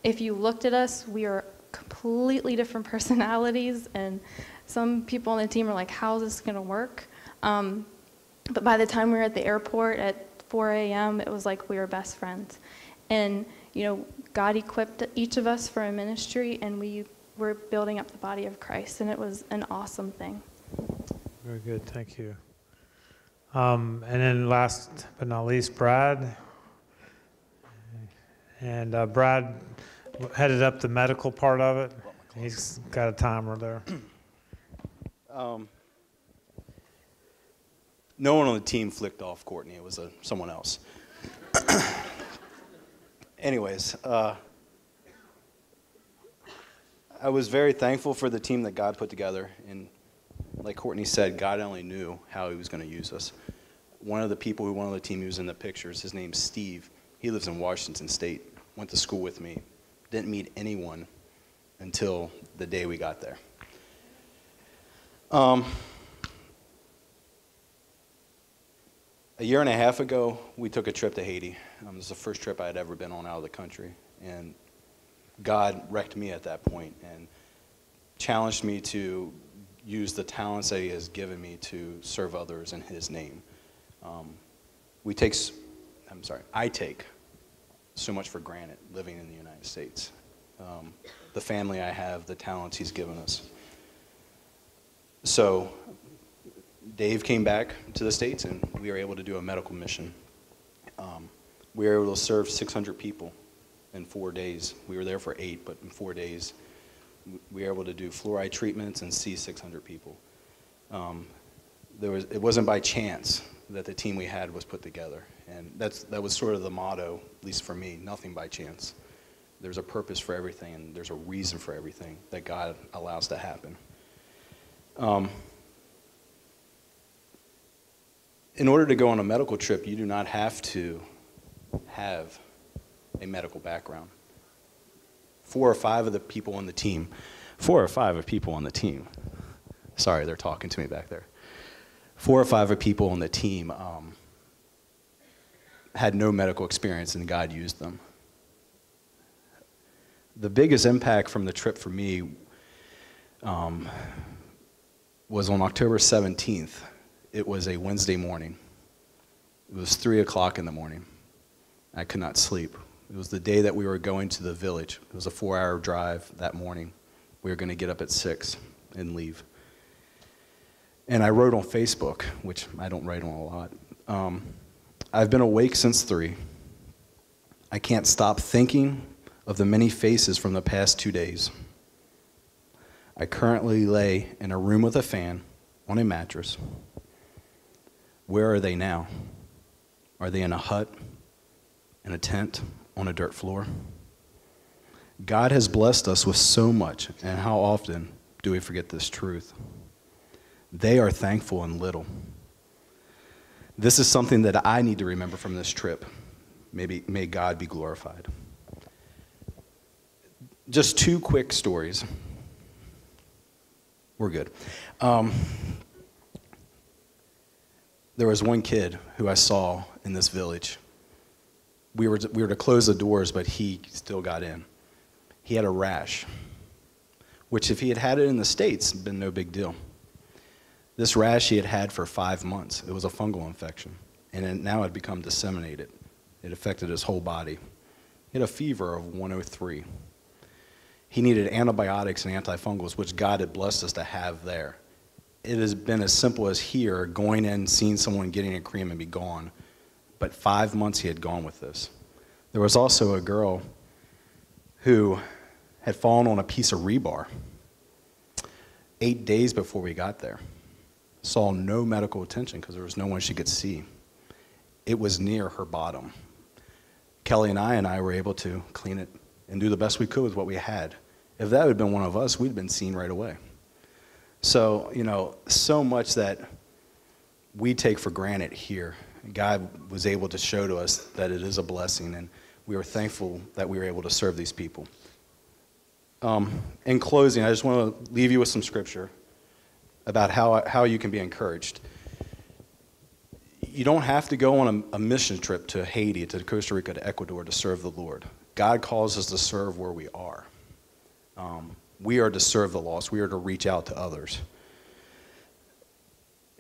If you looked at us, we are completely different personalities, and some people on the team are like, how is this going to work? But by the time we were at the airport at 4 a.m., it was like we were best friends. And, God equipped each of us for a ministry, and we were building up the body of Christ, and it was an awesome thing. Very good, thank you. And then last but not least, Brad. And Brad headed up the medical part of it. He's got a timer there. No one on the team flicked off Courtney. It was someone else. Anyways, I was very thankful for the team that God put together. And like Courtney said, God only knew how he was going to use us. One of the people who went on the team who was in the pictures, his name's Steve. He lives in Washington State, went to school with me. Didn't meet anyone until the day we got there. A year and a half ago, we took a trip to Haiti. It was the first trip I had ever been on out of the country. And God wrecked me at that point and challenged me to use the talents that he has given me to serve others in his name. I take so much for granted living in the United States. The family I have, the talents he's given us. So Dave came back to the States, and we were able to do a medical mission. We were able to serve 600 people in 4 days. We were there for 8, but in 4 days, we were able to do fluoride treatments and see 600 people. It wasn't by chance that the team we had was put together, and that was sort of the motto, at least for me, nothing by chance. There's a purpose for everything, and there's a reason for everything that God allows to happen. In order to go on a medical trip, you do not have to have a medical background. 4 or 5 of the people on the team, 4 or 5 of people on the team, sorry, they're talking to me back there. 4 or 5 of people on the team had no medical experience, and God used them. The biggest impact from the trip for me was on October 17th. It was a Wednesday morning. It was 3 o'clock in the morning. I could not sleep. It was the day that we were going to the village. It was a 4-hour drive that morning. We were going to get up at 6 and leave. And I wrote on Facebook, which I don't write on a lot. I've been awake since 3. I can't stop thinking of the many faces from the past 2 days. I currently lay in a room with a fan on a mattress. Where are they now? Are they in a hut, in a tent, on a dirt floor? God has blessed us with so much, and how often do we forget this truth? They are thankful in little. This is something that I need to remember from this trip. May God be glorified. Just 2 quick stories. We're good. There was one kid who I saw in this village. We were to close the doors, but he still got in. He had a rash, which if he had had it in the States, been no big deal. This rash he had had for 5 months. It was a fungal infection, and it now had become disseminated. It affected his whole body. He had a fever of 103. He needed antibiotics and antifungals, which God had blessed us to have there. It has been as simple as here, going in, seeing someone getting a cream and be gone. But 5 months he had gone with this. There was also a girl who had fallen on a piece of rebar 8 days before we got there. Saw no medical attention because there was no one she could see. It was near her bottom. Kelly and I were able to clean it and do the best we could with what we had. If that had been one of us, we'd been seen right away. So, so much that we take for granted here. God was able to show to us that it is a blessing, and we are thankful that we were able to serve these people. In closing, I just want to leave you with some scripture about how you can be encouraged. You don't have to go on a mission trip to Haiti, to Costa Rica, to Ecuador to serve the Lord. God calls us to serve where we are. We are to serve the lost. We are to reach out to others.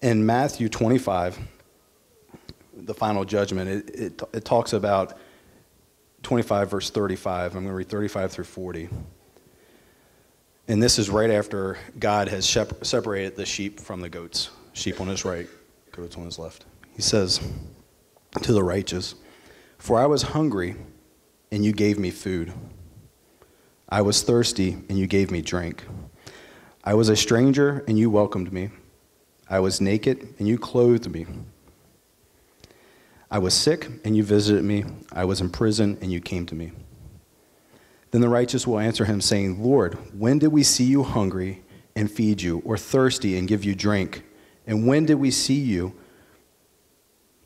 In Matthew 25, the final judgment, it talks about 25 verse 35. I'm going to read 35 through 40. And this is right after God has separated the sheep from the goats. Sheep on his right, goats on his left. He says to the righteous, "For I was hungry, and you gave me food. I was thirsty, and you gave me drink. I was a stranger, and you welcomed me. I was naked, and you clothed me. I was sick, and you visited me. I was in prison, and you came to me." Then the righteous will answer him, saying, "Lord, when did we see you hungry and feed you, or thirsty and give you drink? And when did we see you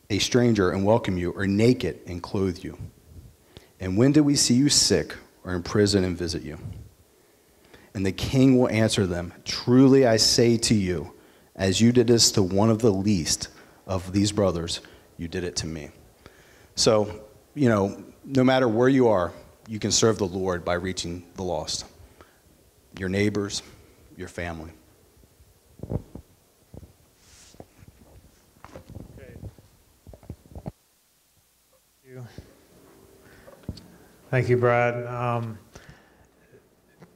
a stranger and welcome you, or naked and clothe you? And when did we see you sick or in prison and visit you?" And the king will answer them, "Truly I say to you, as you did this to one of the least of these brothers, you did it to me." So, no matter where you are, you can serve the Lord by reaching the lost, your neighbors, your family. Thank you, Brad.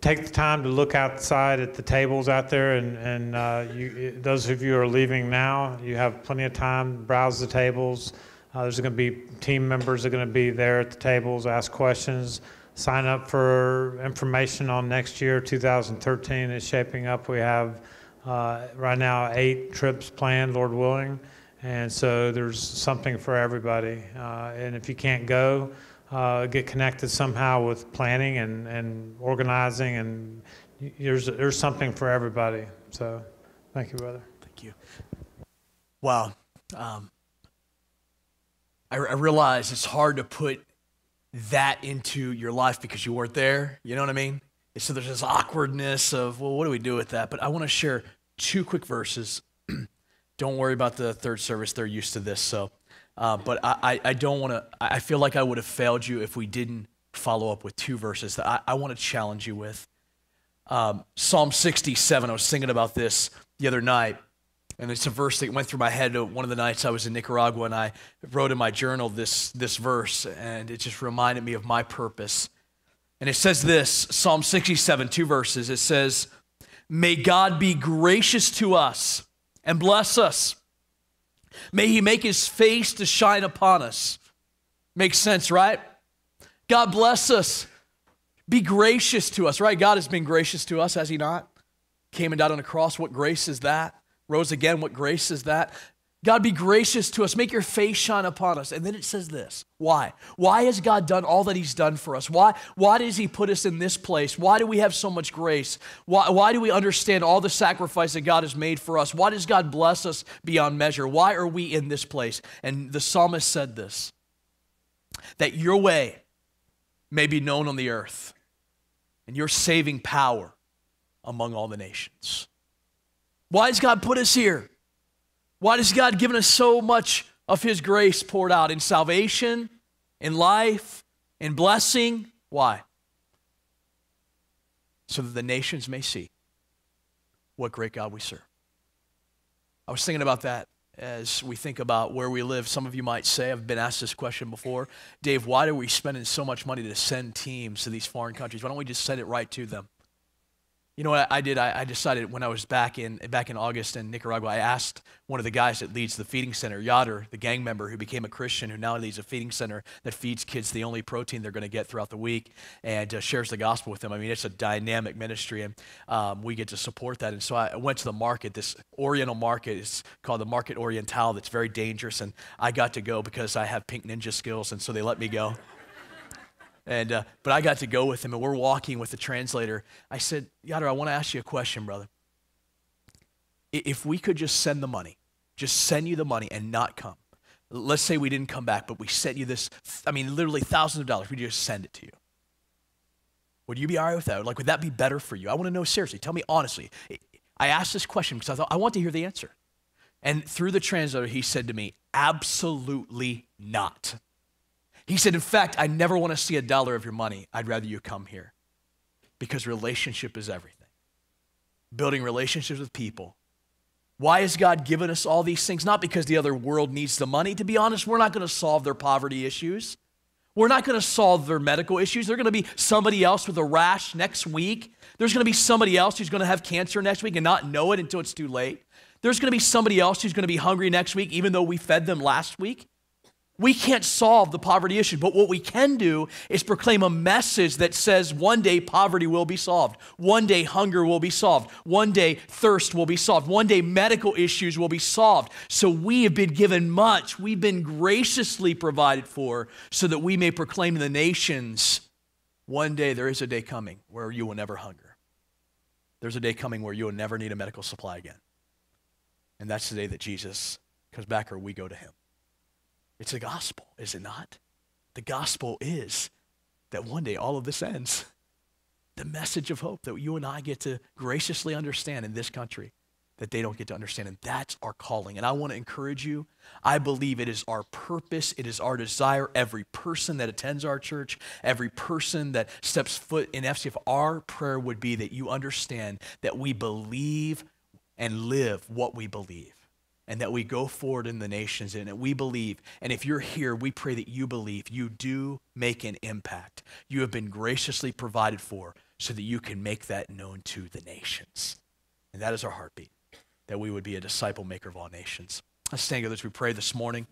take the time to look outside at the tables out there, and those of you who are leaving now, you have plenty of time. Browse the tables. There's going to be team members that are going to be there at the tables, ask questions. Sign up for information on next year. 2013 is shaping up. We have right now 8 trips planned, Lord willing, and so there's something for everybody. And if you can't go, get connected somehow with planning and organizing, and there's something for everybody. So thank you, brother. Thank you. Wow. I realize it's hard to put that into your life because you weren't there. You know what I mean? And so there's this awkwardness of, well, what do we do with that? But I want to share 2 quick verses. Don't worry about the third service. They're used to this. So, but I don't want to, I feel like I would have failed you if we didn't follow up with 2 verses that I want to challenge you with. Psalm 67, I was thinking about this the other night. And it's a verse that went through my head one of the nights I was in Nicaragua, and I wrote in my journal this verse, and it just reminded me of my purpose. And it says this, Psalm 67, 2 verses. It says, "May God be gracious to us and bless us. May he make his face to shine upon us." Makes sense, right? God bless us. Be gracious to us, right? God has been gracious to us, has he not? Came and died on the cross. What grace is that? Rose again. What grace is that? God, be gracious to us. Make your face shine upon us. And then it says this. Why? Why has God done all that he's done for us? Why does he put us in this place? Why do we have so much grace? Why do we understand all the sacrifice that God has made for us? Why does God bless us beyond measure? Why are we in this place? And the psalmist said this, that your way may be known on the earth and your saving power among all the nations. Why has God put us here? Why has God given us so much of his grace poured out in salvation, in life, in blessing? Why? So that the nations may see what great God we serve. I was thinking about that as we think about where we live. Some of you might say, I've been asked this question before, Dave, why are we spending so much money to send teams to these foreign countries? Why don't we just send it right to them? You know what I did? I decided when I was back in August in Nicaragua, I asked one of the guys that leads the feeding center, Yader, the gang member who became a Christian, who now leads a feeding center that feeds kids the only protein they're going to get throughout the week, and shares the gospel with them. I mean, it's a dynamic ministry, and we get to support that. And so I went to the market, this Oriental market. It's called the Market Oriental. That's very dangerous, and I got to go because I have pink ninja skills, and so they let me go. But I got to go with him, and we're walking with the translator. I said, Yader, I want to ask you a question, brother. If we could just send the money, just send you the money and not come. Let's say we didn't come back, but we sent you this, literally thousands of dollars. We just send it to you. Would you be all right with that? Like, would that be better for you? I want to know seriously. Tell me honestly. I asked this question because I thought, I want to hear the answer. And through the translator, he said to me, absolutely not. He said, in fact, I never want to see $1 of your money. I'd rather you come here because relationship is everything. Building relationships with people. Why has God given us all these things? Not because the other world needs the money. To be honest, we're not going to solve their poverty issues. We're not going to solve their medical issues. There's going to be somebody else with a rash next week. There's going to be somebody else who's going to have cancer next week and not know it until it's too late. There's going to be somebody else who's going to be hungry next week even though we fed them last week. We can't solve the poverty issue, but what we can do is proclaim a message that says one day poverty will be solved. One day hunger will be solved. One day thirst will be solved. One day medical issues will be solved. So we have been given much. We've been graciously provided for so that we may proclaim to the nations, one day there is a day coming where you will never hunger. There's a day coming where you will never need a medical supply again. And that's the day that Jesus comes back or we go to him. It's the gospel, is it not? The gospel is that one day all of this ends. The message of hope that you and I get to graciously understand in this country that they don't get to understand. And that's our calling. And I want to encourage you. I believe it is our purpose. It is our desire. Every person that attends our church, every person that steps foot in FCF, our prayer would be that you understand that we believe and live what we believe. And that we go forward in the nations and that we believe. And if you're here, we pray that you believe you do make an impact. You have been graciously provided for so that you can make that known to the nations. And that is our heartbeat, that we would be a disciple maker of all nations. Let's stand together as we pray this morning.